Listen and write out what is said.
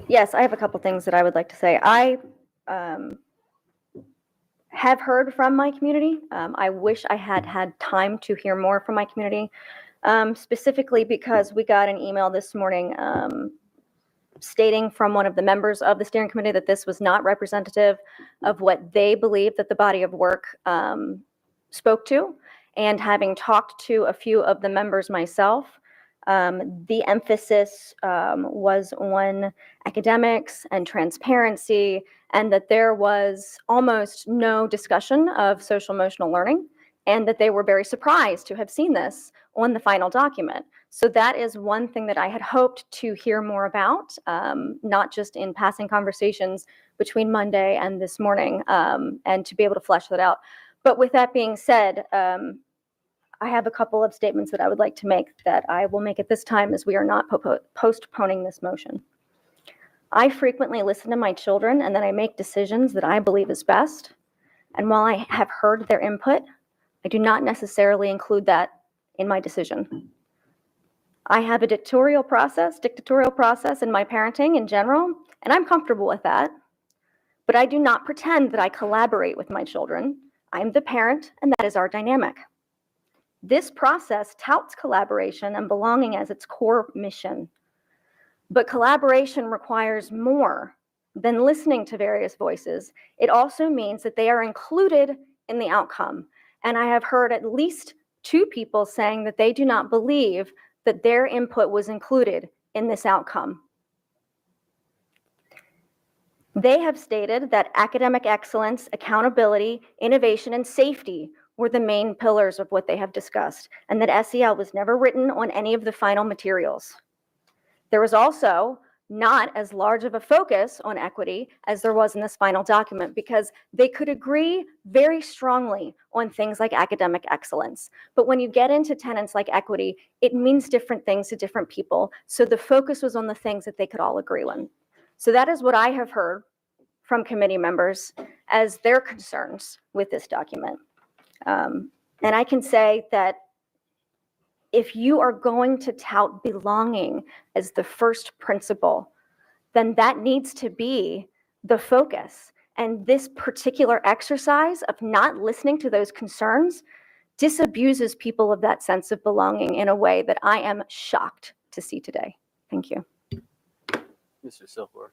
Yes, I have a couple things that I would like to say. I have heard from my community. I wish I had had time to hear more from my community, specifically because we got an email this morning stating from one of the members of the steering committee that this was not representative of what they believe that the body of work spoke to. And having talked to a few of the members myself, the emphasis was on academics and transparency, and that there was almost no discussion of social emotional learning, and that they were very surprised to have seen this on the final document. So that is one thing that I had hoped to hear more about, not just in passing conversations between Monday and this morning, and to be able to flesh that out. But with that being said, I have a couple of statements that I would like to make that I will make at this time, as we are not postponing this motion. I frequently listen to my children, and then I make decisions that I believe is best. And while I have heard their input, I do not necessarily include that in my decision. I have a dictatorial process in my parenting in general, and I'm comfortable with that. But I do not pretend that I collaborate with my children. I'm the parent, and that is our dynamic. This process touts collaboration and belonging as its core mission. But collaboration requires more than listening to various voices. It also means that they are included in the outcome. And I have heard at least 2 people saying that they do not believe that their input was included in this outcome. They have stated that academic excellence, accountability, innovation, and safety were the main pillars of what they have discussed, and that SEL was never written on any of the final materials. There was also not as large of a focus on equity as there was in this final document, because they could agree very strongly on things like academic excellence. But when you get into tenets like equity, it means different things to different people. So the focus was on the things that they could all agree on. So that is what I have heard from committee members as their concerns with this document. And I can say that if you are going to tout belonging as the first principle, then that needs to be the focus. And this particular exercise of not listening to those concerns disabuses people of that sense of belonging in a way that I am shocked to see today. Thank you. Mr. Silkworth.